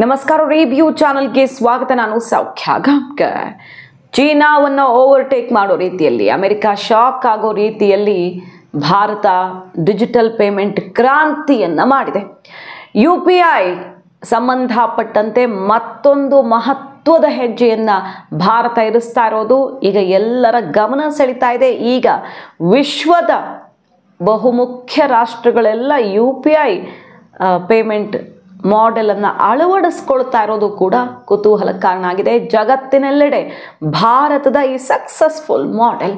ನಮಸ್ಕಾರ ರಿವ್ಯೂ ಚಾನೆಲ್ಗೆ ಸ್ವಾಗತ. ನಾನು ಸೌಖ್ಯ ಗಾಂವ್ಕರ್. ಚೀನಾವನ್ನು ಓವರ್ಟೇಕ್ ಮಾಡೋ ರೀತಿಯಲ್ಲಿ, ಅಮೆರಿಕ ಶಾಕ್ ಆಗೋ ರೀತಿಯಲ್ಲಿ ಭಾರತ ಡಿಜಿಟಲ್ ಪೇಮೆಂಟ್ ಕ್ರಾಂತಿಯನ್ನು ಮಾಡಿದೆ. UPI ಸಂಬಂಧಪಟ್ಟಂತೆ ಮತ್ತೊಂದು ಮಹತ್ವದ ಹೆಜ್ಜೆಯನ್ನು ಭಾರತ ಇರಿಸ್ತಾ ಇರೋದು ಈಗ ಎಲ್ಲರ ಗಮನ ಸೆಳೀತಾ ಇದೆ. ಈಗ ವಿಶ್ವದ ಬಹುಮುಖ್ಯ ರಾಷ್ಟ್ರಗಳೆಲ್ಲ UPI ಪೇಮೆಂಟ್ ಮಾಡೆಲನ್ನು ಅಳವಡಿಸ್ಕೊಳ್ತಾ ಇರೋದು ಕೂಡ ಕುತೂಹಲ ಕಾರಣ ಆಗಿದೆ. ಜಗತ್ತಿನೆಲ್ಲೆಡೆ ಭಾರತದ ಈ ಸಕ್ಸಸ್ಫುಲ್ ಮಾಡೆಲ್,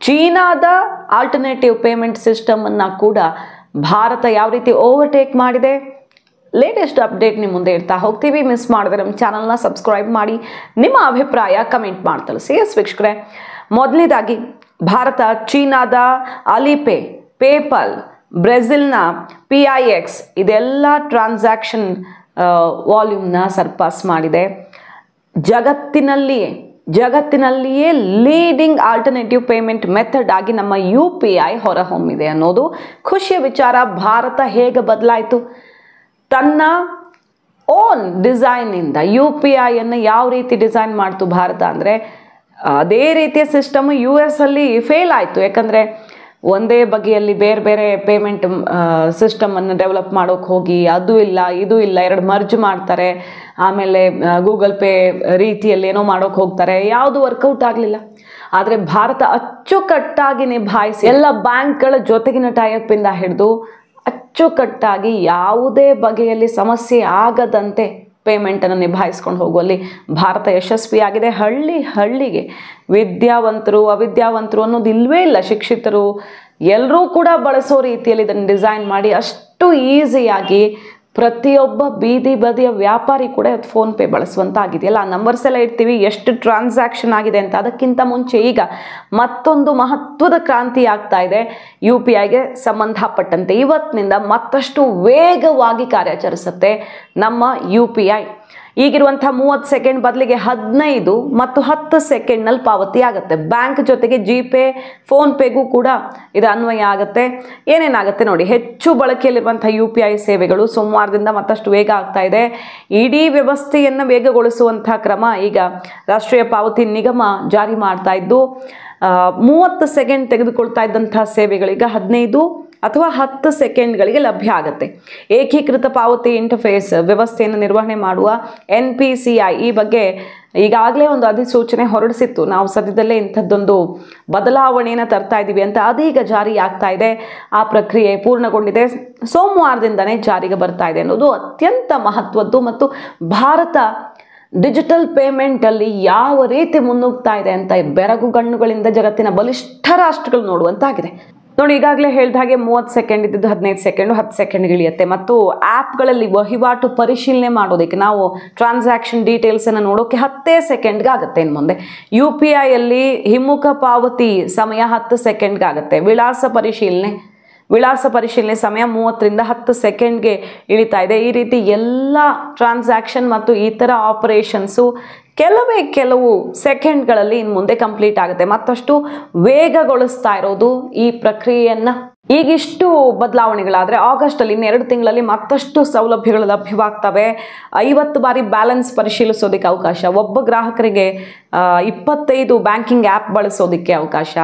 ಚೀನಾದ ಆಲ್ಟರ್ನೇಟಿವ್ ಪೇಮೆಂಟ್ ಸಿಸ್ಟಮನ್ನು ಕೂಡ ಭಾರತ ಯಾವ ರೀತಿ ಓವರ್ಟೇಕ್ ಮಾಡಿದೆ, ಲೇಟೆಸ್ಟ್ ಅಪ್ಡೇಟ್ ನಿಮ್ಮ ಮುಂದೆ ಇಡ್ತಾ ಹೋಗ್ತೀವಿ. ಮಿಸ್ ಮಾಡಿದ್ರೆ ನಮ್ಮ ಚಾನಲ್ನ ಸಬ್ಸ್ಕ್ರೈಬ್ ಮಾಡಿ, ನಿಮ್ಮ ಅಭಿಪ್ರಾಯ ಕಮೆಂಟ್ ಮಾಡಿ ತಿಳಿಸಿ. ವೀಕ್ಷಕರೇ, ಮೊದಲನೇದಾಗಿ ಭಾರತ ಚೀನಾದ ಅಲಿಪೇ, ಪೇಪಲ್, ಬ್ರೆಜಿಲ್ನ PIX ಇದೆಲ್ಲ ಟ್ರಾನ್ಸಾಕ್ಷನ್ ವಾಲ್ಯೂಮ್ನ ಸರ್ಪಾಸ್ ಮಾಡಿದೆ. ಜಗತ್ತಿನಲ್ಲಿಯೇ ಲೀಡಿಂಗ್ ಆಲ್ಟರ್ನೇಟಿವ್ ಪೇಮೆಂಟ್ ಮೆಥಡ್ ಆಗಿ ನಮ್ಮ UPI ಹೊರಹೊಮ್ಮಿದೆ ಅನ್ನೋದು ಖುಷಿಯ ವಿಚಾರ. ಭಾರತ ಹೇಗೆ ಬದಲಾಯಿತು, ತನ್ನ ಓನ್ ಡಿಸೈನಿಂದ UPIಯನ್ನು ಯಾವ ರೀತಿ ಡಿಸೈನ್ ಮಾಡ್ತು ಭಾರತ ಅಂದರೆ, ಅದೇ ರೀತಿಯ ಸಿಸ್ಟಮ್ US ಅಲ್ಲಿ ಫೇಲ್ ಆಯಿತು. ಯಾಕಂದರೆ ಒಂದೇ ಬಗೆಯಲ್ಲಿ ಬೇರೆ ಬೇರೆ ಪೇಮೆಂಟ್ ಸಿಸ್ಟಮನ್ನು ಡೆವಲಪ್ ಮಾಡೋಕ್ಕೆ ಹೋಗಿ ಅದು ಇಲ್ಲ ಇದು ಇಲ್ಲ, ಎರಡು ಮರ್ಜ್ ಮಾಡ್ತಾರೆ. ಆಮೇಲೆ ಗೂಗಲ್ ಪೇ ರೀತಿಯಲ್ಲಿ ಏನೋ ಮಾಡೋಕ್ಕೆ ಹೋಗ್ತಾರೆ, ಯಾವುದು ವರ್ಕೌಟ್ ಆಗಲಿಲ್ಲ. ಆದರೆ ಭಾರತ ಅಚ್ಚುಕಟ್ಟಾಗಿ ನಿಭಾಯಿಸಿ, ಎಲ್ಲ ಬ್ಯಾಂಕ್ಗಳ ಜೊತೆಗಿನ ಟೈಅಪಿಂದ ಹಿಡಿದು ಅಚ್ಚುಕಟ್ಟಾಗಿ ಯಾವುದೇ ಬಗೆಯಲ್ಲಿ ಸಮಸ್ಯೆ ಆಗದಂತೆ ಪೇಮೆಂಟನ್ನು ನಿಭಾಯಿಸ್ಕೊಂಡು ಹೋಗುವಲ್ಲಿ ಭಾರತ ಯಶಸ್ವಿಯಾಗಿದೆ. ಹಳ್ಳಿಗೆ ವಿದ್ಯಾವಂತರು ಅವಿದ್ಯಾವಂತರು ಅನ್ನೋದು ಇಲ್ಲವೇ ಇಲ್ಲ, ಶಿಕ್ಷಿತರು ಎಲ್ಲರೂ ಕೂಡ ಬಳಸೋ ರೀತಿಯಲ್ಲಿ ಇದನ್ನು ಡಿಸೈನ್ ಮಾಡಿ ಅಷ್ಟು ಈಸಿಯಾಗಿ ಪ್ರತಿಯೊಬ್ಬ ಬೀದಿ ಬದಿಯ ವ್ಯಾಪಾರಿ ಕೂಡ ಫೋನ್ಪೇ ಬಳಸುವಂತಾಗಿದೆಯಲ್ಲ. ಆ ನಂಬರ್ಸ್ ಎಲ್ಲ ಇಡ್ತೀವಿ, ಎಷ್ಟು ಟ್ರಾನ್ಸಾಕ್ಷನ್ ಆಗಿದೆ ಅಂತ. ಅದಕ್ಕಿಂತ ಮುಂಚೆ ಈಗ ಮತ್ತೊಂದು ಮಹತ್ವದ ಕ್ರಾಂತಿ ಆಗ್ತಾ ಇದೆ UPIಗೆ ಸಂಬಂಧಪಟ್ಟಂತೆ. ಇವತ್ತಿನಿಂದ ಮತ್ತಷ್ಟು ವೇಗವಾಗಿ ಕಾರ್ಯಾಚರಿಸುತ್ತೆ ನಮ್ಮ UPI. ಈಗಿರುವಂಥ 30 ಸೆಕೆಂಡ್ ಬದಲಿಗೆ 15 ಮತ್ತು 10 ಸೆಕೆಂಡ್ನಲ್ಲಿ ಪಾವತಿ ಆಗುತ್ತೆ. ಬ್ಯಾಂಕ್ ಜೊತೆಗೆ ಜಿಪೇ, ಫೋನ್ಪೇಗೂ ಕೂಡ ಇದು ಅನ್ವಯ ಆಗುತ್ತೆ. ಏನೇನಾಗುತ್ತೆ ನೋಡಿ, ಹೆಚ್ಚು ಬಳಕೆಯಲ್ಲಿರುವಂಥ UPI ಸೇವೆಗಳು ಸೋಮವಾರದಿಂದ ಮತ್ತಷ್ಟು ವೇಗ ಆಗ್ತಾ ಇದೆ. ಇಡೀ ವ್ಯವಸ್ಥೆಯನ್ನು ವೇಗಗೊಳಿಸುವಂಥ ಕ್ರಮ ಈಗ ರಾಷ್ಟ್ರೀಯ ಪಾವತಿ ನಿಗಮ ಜಾರಿ ಮಾಡ್ತಾ ಇದ್ದು, 30 ಸೆಕೆಂಡ್ ತೆಗೆದುಕೊಳ್ತಾ ಇದ್ದಂಥ ಸೇವೆಗಳೀಗ 15 ಅಥವಾ 10 ಸೆಕೆಂಡ್ಗಳಿಗೆ ಲಭ್ಯ ಆಗುತ್ತೆ. ಏಕೀಕೃತ ಪಾವತಿ ಇಂಟರ್ಫೇಸ್ ವ್ಯವಸ್ಥೆಯನ್ನು ನಿರ್ವಹಣೆ ಮಾಡುವ NPCI ಈ ಬಗ್ಗೆ ಈಗಾಗಲೇ ಒಂದು ಅಧಿಸೂಚನೆ ಹೊರಡಿಸಿತ್ತು. ನಾವು ಸದ್ಯದಲ್ಲೇ ಇಂಥದ್ದೊಂದು ಬದಲಾವಣೆಯನ್ನು ತರ್ತಾ ಇದ್ದೀವಿ ಅಂತ. ಅದೀಗ ಜಾರಿ ಆಗ್ತಾ ಇದೆ. ಆ ಪ್ರಕ್ರಿಯೆ ಪೂರ್ಣಗೊಂಡಿದೆ, ಸೋಮವಾರದಿಂದನೇ ಜಾರಿಗೆ ಬರ್ತಾ ಇದೆ ಅನ್ನೋದು ಅತ್ಯಂತ ಮಹತ್ವದ್ದು. ಮತ್ತು ಭಾರತ ಡಿಜಿಟಲ್ ಪೇಮೆಂಟಲ್ಲಿ ಯಾವ ರೀತಿ ಮುನ್ನುಗ್ತಾ ಇದೆ ಅಂತ ಬೆರಗುಗಣ್ಣುಗಳಿಂದ ಜಗತ್ತಿನ ಬಲಿಷ್ಠ ರಾಷ್ಟ್ರಗಳು ನೋಡುವಂತಾಗಿದೆ. ನೋಡಿ, ಈಗಾಗಲೇ ಹೇಳಿದ ಹಾಗೆ 30 ಸೆಕೆಂಡ್ ಇದ್ದಿದ್ದು 15 ಸೆಕೆಂಡು, 10 ಸೆಕೆಂಡ್ಗೆ ಇಳಿಯುತ್ತೆ. ಮತ್ತು ಆ್ಯಪ್ಗಳಲ್ಲಿ ವಹಿವಾಟು ಪರಿಶೀಲನೆ ಮಾಡೋದಕ್ಕೆ, ನಾವು ಟ್ರಾನ್ಸಾಕ್ಷನ್ ಡೀಟೇಲ್ಸನ್ನು ನೋಡೋಕ್ಕೆ 10 ಸೆಕೆಂಡ್ಗೆ ಆಗುತ್ತೆ. ಇನ್ನು ಮುಂದೆ UPIಯಲ್ಲಿ ಹಿಮ್ಮುಖ ಪಾವತಿ ಸಮಯ 10 ಸೆಕೆಂಡ್ಗೆ ಆಗುತ್ತೆ. ವಿಳಾಸ ಪರಿಶೀಲನೆ ಸಮಯ 30ರಿಂದ 10 ಸೆಕೆಂಡ್ಗೆ ಇಳಿತಾ ಇದೆ. ಈ ರೀತಿ ಎಲ್ಲ ಟ್ರಾನ್ಸಾಕ್ಷನ್ ಮತ್ತು ಇತರ ಆಪರೇಷನ್ಸು ಕೆಲವು ಸೆಕೆಂಡ್ಗಳಲ್ಲಿ ಇನ್ನು ಮುಂದೆ ಕಂಪ್ಲೀಟ್ ಆಗುತ್ತೆ. ಮತ್ತಷ್ಟು ವೇಗಗೊಳಿಸ್ತಾ ಇರೋದು ಈ ಪ್ರಕ್ರಿಯೆಯನ್ನು. ಈಗಿಷ್ಟು ಬದಲಾವಣೆಗಳಾದರೆ ಆಗಸ್ಟಲ್ಲಿ ಇನ್ನು 2 ತಿಂಗಳಲ್ಲಿ ಮತ್ತಷ್ಟು ಸೌಲಭ್ಯಗಳು ಲಭ್ಯವಾಗ್ತವೆ. 50 ಬಾರಿ ಬ್ಯಾಲೆನ್ಸ್ ಪರಿಶೀಲಿಸೋದಕ್ಕೆ ಅವಕಾಶ, ಒಬ್ಬ ಗ್ರಾಹಕರಿಗೆ 25 ಬ್ಯಾಂಕಿಂಗ್ ಆ್ಯಪ್ ಬಳಸೋದಕ್ಕೆ ಅವಕಾಶ,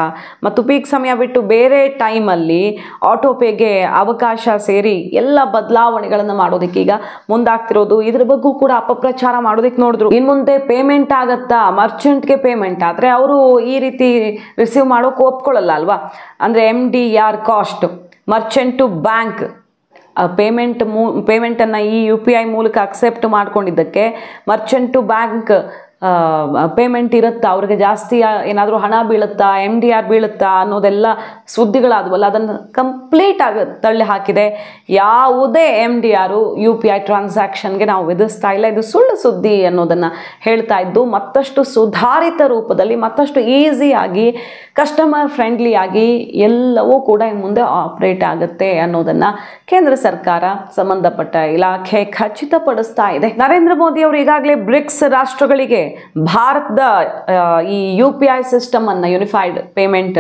ಮತ್ತು ಪೀಕ್ ಸಮಯ ಬಿಟ್ಟು ಬೇರೆ ಟೈಮಲ್ಲಿ ಆಟೋಪೇಗೆ ಅವಕಾಶ ಸೇರಿ ಎಲ್ಲ ಬದಲಾವಣೆಗಳನ್ನು ಮಾಡೋದಕ್ಕೆ ಈಗ ಮುಂದಾಗ್ತಿರೋದು. ಇದ್ರ ಬಗ್ಗೆ ಕೂಡ ಅಪಪ್ರಚಾರ ಮಾಡೋದಕ್ಕೆ ನೋಡಿದ್ರು. ಇನ್ನು ಮುಂದೆ ಪೇಮೆಂಟ್ ಆಗತ್ತಾ, ಮರ್ಚೆಂಟ್ಗೆ ಪೇಮೆಂಟ್ ಆದರೆ ಅವರು ಈ ರೀತಿ ರಿಸೀವ್ ಮಾಡೋಕೆ ಒಪ್ಕೊಳ್ಳಲ್ಲ ಅಲ್ವಾ. ಅಂದರೆ MDR cost, merchant to bank ಪೇಮೆಂಟನ್ನು ಈ UPI ಮೂಲಕ ಅಕ್ಸೆಪ್ಟ್ ಮಾಡ್ಕೊಂಡಿದ್ದಕ್ಕೆ ಮರ್ಚೆಂಟ್ ಟು ಬ್ಯಾಂಕ್ ಪೇಮೆಂಟ್ ಇರುತ್ತಾ, ಅವ್ರಿಗೆ ಜಾಸ್ತಿ ಏನಾದರೂ ಹಣ ಬೀಳುತ್ತಾ, MDR ಬೀಳುತ್ತಾ ಅನ್ನೋದೆಲ್ಲ ಸುದ್ದಿಗಳಾದವಲ್ಲ, ಅದನ್ನು ಕಂಪ್ಲೀಟ್ ಆಗಿ ತಳ್ಳಿ ಹಾಕಿದೆ. ಯಾವುದೇ MDR UPI ಟ್ರಾನ್ಸಾಕ್ಷನ್ಗೆ ನಾವು ವಿಧಿಸ್ತಾ ಇಲ್ಲ, ಇದು ಸುಳ್ಳು ಸುದ್ದಿ ಅನ್ನೋದನ್ನು ಹೇಳ್ತಾ ಇದ್ದು, ಮತ್ತಷ್ಟು ಸುಧಾರಿತ ರೂಪದಲ್ಲಿ ಮತ್ತಷ್ಟು ಈಸಿಯಾಗಿ ಕಸ್ಟಮರ್ ಫ್ರೆಂಡ್ಲಿಯಾಗಿ ಎಲ್ಲವೂ ಕೂಡ ಇನ್ನು ಮುಂದೆ ಆಪ್ರೇಟ್ ಆಗುತ್ತೆ ಅನ್ನೋದನ್ನು ಕೇಂದ್ರ ಸರ್ಕಾರ ಸಂಬಂಧಪಟ್ಟ ಇಲಾಖೆ ಖಚಿತಪಡಿಸ್ತಾ ಇದೆ. ನರೇಂದ್ರ ಮೋದಿ ಅವರು ಈಗಾಗಲೇ ಬ್ರಿಕ್ಸ್ ರಾಷ್ಟ್ರಗಳಿಗೆ ಭಾರತದ ಈ UPI ಸಿಸ್ಟಮ್ ಅನ್ನು, ಯೂನಿಫೈಡ್ ಪೇಮೆಂಟ್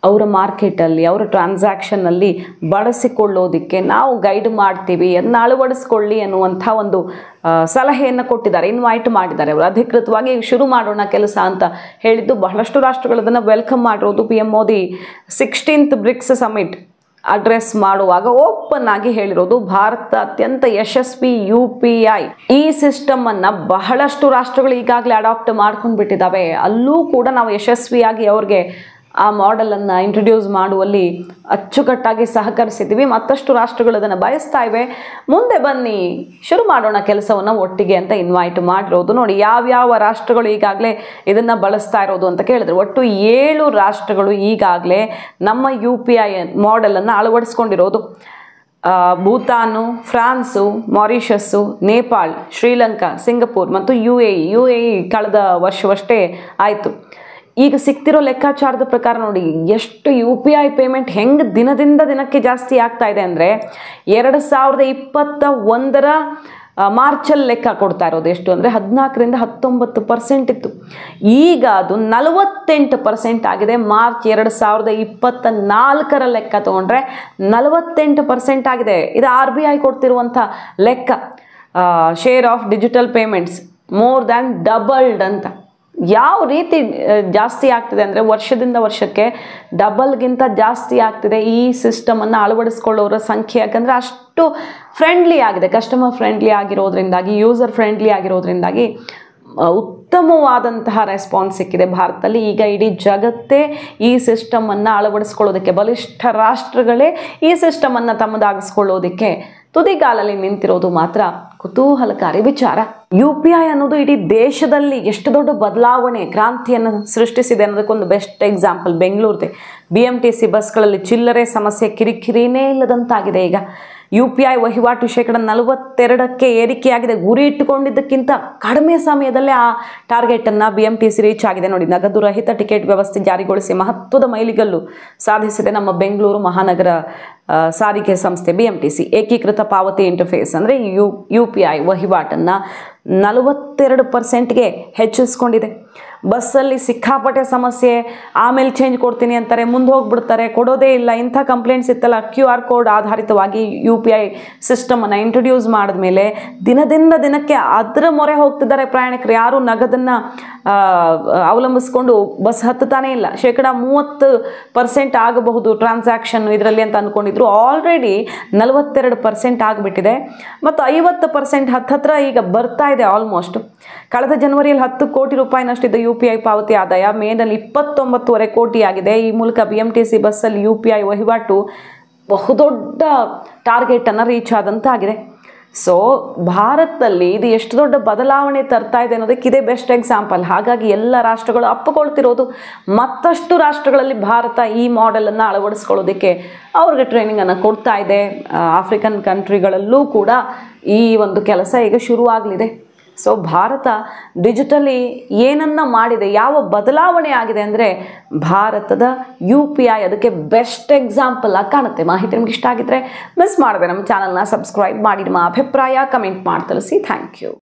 ಅವರ ಮಾರ್ಕೆಟಲ್ಲಿ ಅವರ ಟ್ರಾನ್ಸಾಕ್ಷನ್ನಲ್ಲಿ ಬಳಸಿಕೊಳ್ಳೋದಕ್ಕೆ ನಾವು ಗೈಡ್ ಮಾಡ್ತೀವಿ, ಅದನ್ನ ಅಳವಡಿಸ್ಕೊಳ್ಳಿ ಅನ್ನುವಂಥ ಒಂದು ಸಲಹೆಯನ್ನು ಕೊಟ್ಟಿದ್ದಾರೆ, ಇನ್ವೈಟ್ ಮಾಡಿದ್ದಾರೆ ಅವರು. ಅಧಿಕೃತವಾಗಿ ಶುರು ಮಾಡೋಣ ಕೆಲಸ ಅಂತ ಹೇಳಿದ್ದು ಬಹಳಷ್ಟು ರಾಷ್ಟ್ರಗಳು ಅದನ್ನು ವೆಲ್ಕಮ್ ಮಾಡಿರೋದು. PM Modi 16th BRICS summit address ಮಾಡುವಾಗ ಓಪನ್ ಆಗಿ ಹೇಳಿರೋದು ಭಾರತ ಅತ್ಯಂತ ಯಶಸ್ವಿ UPI ಈ ಸಿಸ್ಟಮ್ ಅನ್ನ ಬಹಳಷ್ಟು ರಾಷ್ಟ್ರಗಳು ಈಗಾಗಲೇ ಅಡಾಪ್ಟ್ ಮಾಡ್ಕೊಂಡು ಬಿಟ್ಟಿದ್ದಾವೆ. ಅಲ್ಲೂ ಕೂಡ ನಾವು ಯಶಸ್ವಿಯಾಗಿ ಅವ್ರಿಗೆ ಆ ಮಾಡೆಲನ್ನು ಇಂಟ್ರೊಡ್ಯೂಸ್ ಮಾಡುವಲ್ಲಿ ಅಚ್ಚುಕಟ್ಟಾಗಿ ಸಹಕರಿಸಿದ್ದೀವಿ. ಮತ್ತಷ್ಟು ರಾಷ್ಟ್ರಗಳು ಅದನ್ನು ಬಯಸ್ತಾ ಇವೆ. ಮುಂದೆ ಬನ್ನಿ ಶುರು ಮಾಡೋಣ ಕೆಲಸವನ್ನು ಒಟ್ಟಿಗೆ ಅಂತ ಇನ್ವೈಟ್ ಮಾಡಿರೋದು. ನೋಡಿ ಯಾವ್ಯಾವ ರಾಷ್ಟ್ರಗಳು ಈಗಾಗಲೇ ಇದನ್ನು ಬಳಸ್ತಾ ಇರೋದು ಅಂತ ಕೇಳಿದ್ರೆ, ಒಟ್ಟು 7 ರಾಷ್ಟ್ರಗಳು ಈಗಾಗಲೇ ನಮ್ಮ UPI ಮಾಡೆಲನ್ನು ಅಳವಡಿಸ್ಕೊಂಡಿರೋದು. Bhutan, France, Mauritius, Nepal, Sri Lanka, Singapore ಮತ್ತು UAE ಕಳೆದ ವರ್ಷವಷ್ಟೇ ಆಯಿತು. ಈಗ ಸಿಗ್ತಿರೋ ಲೆಕ್ಕಾಚಾರದ ಪ್ರಕಾರ ನೋಡಿ ಎಷ್ಟು UPI ಪೇಮೆಂಟ್ ಹೆಂಗೆ ದಿನದಿಂದ ದಿನಕ್ಕೆ ಜಾಸ್ತಿ ಆಗ್ತಾ ಇದೆ ಅಂದರೆ, 2021 ಮಾರ್ಚಲ್ಲಿ ಲೆಕ್ಕ ಕೊಡ್ತಾ ಇರೋದು ಎಷ್ಟು ಅಂದರೆ 14ರಿಂದ 19% ಇತ್ತು. ಈಗ ಅದು 48% ಆಗಿದೆ. ಮಾರ್ಚ್ 2024 ಲೆಕ್ಕ ತಗೊಂಡ್ರೆ 48% ಆಗಿದೆ. ಇದು RBI ಕೊಡ್ತಿರುವಂಥ ಲೆಕ್ಕ. Share of digital payments more than doubled ಅಂತ. ಯಾವ ರೀತಿ ಜಾಸ್ತಿ ಆಗ್ತಿದೆ ಅಂದರೆ ವರ್ಷದಿಂದ ವರ್ಷಕ್ಕೆ ಡಬಲ್ಗಿಂತ ಜಾಸ್ತಿ ಆಗ್ತಿದೆ ಈ ಸಿಸ್ಟಮನ್ನು ಅಳವಡಿಸ್ಕೊಳ್ಳೋರ ಸಂಖ್ಯೆ. ಯಾಕಂದರೆ ಅಷ್ಟು ಫ್ರೆಂಡ್ಲಿ ಆಗಿದೆ, ಕಸ್ಟಮರ್ ಫ್ರೆಂಡ್ಲಿ ಆಗಿರೋದ್ರಿಂದಾಗಿ, ಯೂಸರ್ ಫ್ರೆಂಡ್ಲಿ ಆಗಿರೋದ್ರಿಂದಾಗಿ ಉತ್ತಮವಾದಂತಹ ರೆಸ್ಪಾನ್ಸ್ ಸಿಕ್ಕಿದೆ ಭಾರತದಲ್ಲಿ. ಈಗ ಇಡೀ ಜಗತ್ತೇ ಈ ಸಿಸ್ಟಮನ್ನು ಅಳವಡಿಸ್ಕೊಳ್ಳೋದಕ್ಕೆ, ಬಲಿಷ್ಠ ರಾಷ್ಟ್ರಗಳೇ ಈ ಸಿಸ್ಟಮನ್ನು ತಮ್ಮದಾಗಿಸ್ಕೊಳ್ಳೋದಕ್ಕೆ ತುದಿಗಾಲಲ್ಲಿ ನಿಂತಿರೋದು ಮಾತ್ರ ಕುತೂಹಲಕಾರಿ ವಿಚಾರ. UPI ಅನ್ನೋದು ಇಡೀ ದೇಶದಲ್ಲಿ ಎಷ್ಟು ದೊಡ್ಡ ಬದಲಾವಣೆ, ಕ್ರಾಂತಿಯನ್ನು ಸೃಷ್ಟಿಸಿದೆ ಅನ್ನೋದಕ್ಕೊಂದು ಬೆಸ್ಟ್ ಎಕ್ಸಾಂಪಲ್ ಬೆಂಗಳೂರಿದೆ. BMTC ಬಸ್ಗಳಲ್ಲಿ ಚಿಲ್ಲರೆ ಸಮಸ್ಯೆ ಕಿರಿಕಿರಿನೇ ಇಲ್ಲದಂತಾಗಿದೆ. ಈಗ UPI ವಹಿವಾಟು 42% ಏರಿಕೆಯಾಗಿದೆ. ಗುರಿ ಇಟ್ಟುಕೊಂಡಿದ್ದಕ್ಕಿಂತ ಕಡಿಮೆ ಸಮಯದಲ್ಲೇ ಆ ಟಾರ್ಗೆಟನ್ನು BMTC ರೀಚ್ ಆಗಿದೆ. ನೋಡಿ, ನಗದು ರಹಿತ ಟಿಕೆಟ್ ವ್ಯವಸ್ಥೆ ಜಾರಿಗೊಳಿಸಿ ಮಹತ್ವದ ಮೈಲಿಗಲ್ಲು ಸಾಧಿಸಿದೆ ನಮ್ಮ ಬೆಂಗಳೂರು ಮಹಾನಗರ ಸಾರಿಗೆ ಸಂಸ್ಥೆ BMTC. ಏಕೀಕೃತ ಪಾವತಿ ಇಂಟರ್ಫೇಸ್ ಅಂದರೆ UPI ವಹಿವಾಟನ್ನು 42%ಗೆ ಹೆಚ್ಚಿಸ್ಕೊಂಡಿದೆ. ಬಸ್ಸಲ್ಲಿ ಸಿಕ್ಕಾಪಟ್ಟೆ ಸಮಸ್ಯೆ, ಆಮೇಲೆ ಚೇಂಜ್ ಕೊಡ್ತೀನಿ ಅಂತಾರೆ, ಮುಂದೆ ಹೋಗ್ಬಿಡ್ತಾರೆ, ಕೊಡೋದೇ ಇಲ್ಲ, ಇಂಥ ಕಂಪ್ಲೇಂಟ್ಸ್ ಇತ್ತಲ್ಲ. QR ಕೋಡ್ ಆಧಾರಿತವಾಗಿ UPI ಸಿಸ್ಟಮನ್ನು ಇಂಟ್ರೊಡ್ಯೂಸ್ ಮಾಡಿದ್ಮೇಲೆ ದಿನದಿಂದ ದಿನಕ್ಕೆ ಅದರ ಮೊರೆ ಹೋಗ್ತಿದ್ದಾರೆ ಪ್ರಯಾಣಿಕರು. ಯಾರು ನಗದನ್ನು ಅವಲಂಬಿಸ್ಕೊಂಡು ಬಸ್ ಹತ್ತುತ್ತಾನೇ ಇಲ್ಲ. 30% ಆಗಬಹುದು ಟ್ರಾನ್ಸಾಕ್ಷನ್ ಇದರಲ್ಲಿ ಅಂತ ಅಂದ್ಕೊಂಡಿದ್ರು. ಆಲ್ರೆಡಿ 42% ಆಗಿಬಿಟ್ಟಿದೆ. ಮತ್ತು 50% ಹತ್ತಿರ ಈಗ ಬರ್ತಾ ಇದೆ ಆಲ್ಮೋಸ್ಟ್. ಕಳೆದ ಜನವರಿಯಲ್ಲಿ 10 ಕೋಟಿ ರೂಪಾಯಿನಷ್ಟಿದ್ದ UPI ಪಾವತಿ ಆದಾಯ ಮೇನಲ್ಲಿ 29.5 ಕೋಟಿ ಆಗಿದೆ. ಈ ಮೂಲಕ BMTC ಬಸ್ಸಲ್ಲಿ UPI ವಹಿವಾಟು ಬಹುದೊಡ್ಡ ಟಾರ್ಗೆಟನ್ನು ರೀಚ್ ಆದಂತಾಗಿದೆ. ಸೊ ಭಾರತದಲ್ಲಿ ಇದು ಎಷ್ಟು ದೊಡ್ಡ ಬದಲಾವಣೆ ತರ್ತಾ ಇದೆ ಅನ್ನೋದಕ್ಕೆ ಇದೇ ಬೆಸ್ಟ್ ಎಕ್ಸಾಂಪಲ್. ಹಾಗಾಗಿ ಎಲ್ಲ ರಾಷ್ಟ್ರಗಳು ಅಪ್ಪಿಕೊಳ್ತಿರೋದು. ಮತ್ತಷ್ಟು ರಾಷ್ಟ್ರಗಳಲ್ಲಿ ಭಾರತ ಈ ಮಾಡೆಲನ್ನು ಅಳವಡಿಸ್ಕೊಳ್ಳೋದಕ್ಕೆ ಅವ್ರಿಗೆ ಟ್ರೈನಿಂಗನ್ನು ಕೊಡ್ತಾ ಇದೆ. ಆಫ್ರಿಕನ್ ಕಂಟ್ರಿಗಳಲ್ಲೂ ಕೂಡ ಈ ಒಂದು ಕೆಲಸ ಈಗ ಶುರುವಾಗಲಿದೆ. ಸೊ ಭಾರತ ಡಿಜಿಟಲಿ ಏನನ್ನ ಮಾಡಿದೆ, ಯಾವ ಬದಲಾವಣೆ ಆಗಿದೆ ಅಂದರೆ ಭಾರತದ UPI ಅದಕ್ಕೆ ಬೆಸ್ಟ್ ಎಕ್ಸಾಂಪಲ್ ಆಗಿ ಕಾಣುತ್ತೆ. ಮಾಹಿತಿ ನಿಮ್ಗೆ ಇಷ್ಟ ಆಗಿದ್ರೆ ಮಿಸ್ ಮಾಡದೆ ನಮ್ಮ ಚಾನಲ್ನ ಸಬ್ಸ್ಕ್ರೈಬ್ ಮಾಡಿ, ನಿಮ್ಮ ಅಭಿಪ್ರಾಯ ಕಮೆಂಟ್ ಮಾಡಿ ತಿಳಿಸಿ. Thank you.